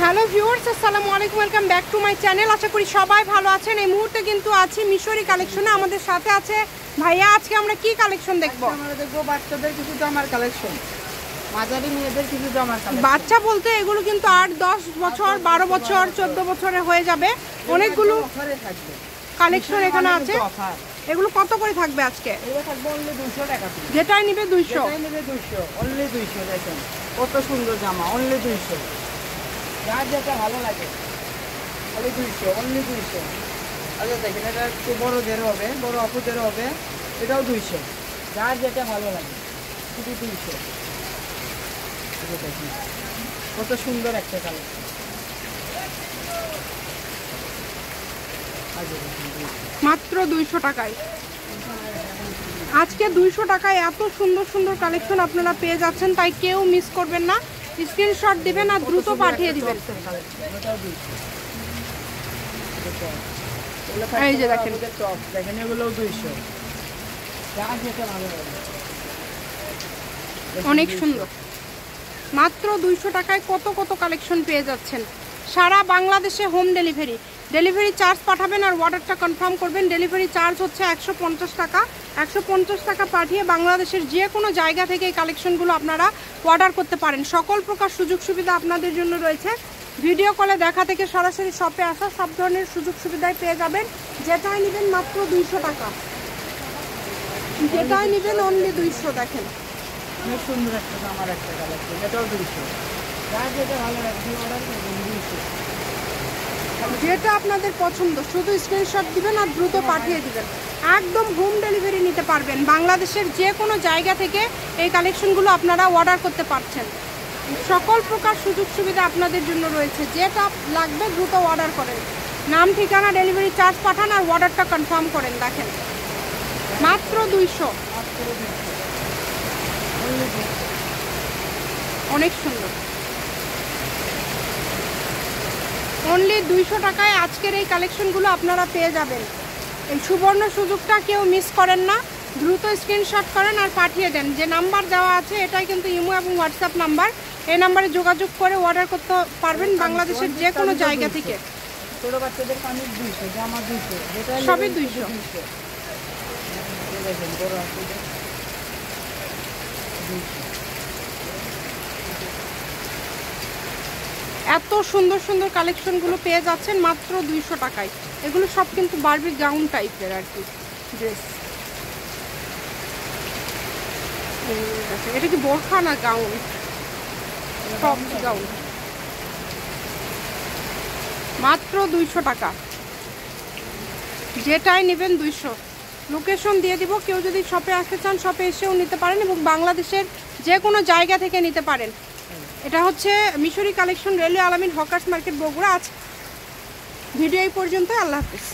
Hello viewers, আসসালামু আলাইকুম, welcome back to my channel. আশা করি সবাই ভালো আছেন। এই মুহূর্তে কিন্তু আছি মিশরি কালেকশনে। আমাদের সাথে আছে ভাইয়া। আজকে আমরা কি কালেকশন দেখবো? আমরা দেখবো বাচ্চাদের কিছু জামার কালেকশন, মাঝারি মেয়েদের কিছু জামার কালেকশন। বাচ্চা বলতে এগুলো কিন্তু 8-10 বছর, 12 বছর, 14 বছরে হয়ে যাবে। অনেকগুলো থাকবে কালেকশন এখানে আছে। এগুলো কত করে থাকবে আজকে? এগুলো থাকবে অনলি 200 টাকা। যেটাই নিবে 200, অনলি 200। দেখেন কত সুন্দর জামা, অনলি 200। যার যেটা ভালো লাগে অনলি 200, অনলি 200। আচ্ছা দেখেন, এটা একটু বড়দের হবে, বড় আপুদের হবে, এটাও 200। যার যেটা ভালো লাগে শুধু 200। দেখেন কত সুন্দর একটা কালেকশন। মাত্র 200 টাকায়। আজকে 200 টাকায় এত সুন্দর সুন্দর কালেকশন আপনারা পেয়ে যাচ্ছেন, তাই কেউ মিস করবেন না। স্ক্রিনশট দিবেন আর দ্রুত পাঠিয়ে দিবেন। এই যে দেখেন, দেখেন এগুলো 200। অনেক সুন্দর। মাত্র 200 টাকায় কত কত কালেকশন পেয়ে যাচ্ছেন। সারা বাংলাদেশে হোম ডেলিভারি। ডেলিভারি চার্জ পাঠাবেন আর অর্ডারটা কনফার্ম করবেন। ডেলিভারি চার্জ হচ্ছে 150 টাকা। 150 টাকা পাঠিয়ে বাংলাদেশের যে কোনো জায়গা থেকে এই কালেকশনগুলো আপনারা অর্ডার করতে পারেন। সকল প্রকার সুযোগ সুবিধা আপনাদের জন্য রয়েছে। ভিডিও কলে দেখা থেকে সরাসরি শপে আসা সব ধরনের সুযোগ সুবিধাই পেয়ে যাবেন। যেটাই নেবেন মাত্র 200 টাকা। যেটাই নেবেন অনলি 200। দেখেন অনেক সুন্দর একটা জামার একটা কালেকশন, এটাও 200। যার যেটা ভালো লাগবে অর্ডার করবেন 200। যেটা আপনাদের পছন্দ শুধু স্ক্রিনশট দিবেন আর দ্রুত পাঠিয়ে দিবেন। একদম হোম ডেলিভারি নিতে পারবেন। বাংলাদেশের যে কোনো জায়গা থেকে এই কালেকশনগুলো আপনারা অর্ডার করতে পারছেন। সকল প্রকার সুযোগ সুবিধা আপনাদের জন্য রয়েছে। যেটা লাগবে দ্রুত অর্ডার করেন। নাম, ঠিকানা, ডেলিভারি চার্জ পাঠান আর অর্ডারটা কনফার্ম করেন। দেখেন মাত্র 200। অনেক সুন্দর। অনলি 200 টাকায় আজকের এই কালেকশনগুলো আপনারা পেয়ে যাবেন। এই সুবর্ণ সুযোগটা কেউ মিস করেন না। দ্রুত স্ক্রিনশট করেন আর পাঠিয়ে দেন। যে নাম্বার দেওয়া আছে এটাই কিন্তু ইমো এবং হোয়াটসঅ্যাপ নাম্বার। এই নাম্বারে যোগাযোগ করে অর্ডার করতে পারবেন বাংলাদেশের যে কোনো জায়গা থেকে। ছোট বাচ্চাদের কামিজ 200, জামা 200, সবই 200। এত সুন্দর সুন্দর কালেকশনগুলো পেয়ে যাচ্ছেন মাত্র 200 টাকায়। এগুলো সব কিন্তু বারবি গাউন টাইপের আর কি ড্রেস। এটা কি বোরখা না গাউন? Top gown. মাত্র 200 টাকা। যেটাই নেবেন 200। লোকেশন দিয়ে দিব। কেউ যদি শপে আসতে চান শপে এসেও নিতে পারেন এবং বাংলাদেশের যে কোনো জায়গা থেকে নিতে পারেন। এটা হচ্ছে মিশরি কালেকশন, রেলওয়ে আলামিন হকার্স মার্কেট, বগুড়া। আজ ভিডিও এই পর্যন্ত। আল্লাহ হাফেজ।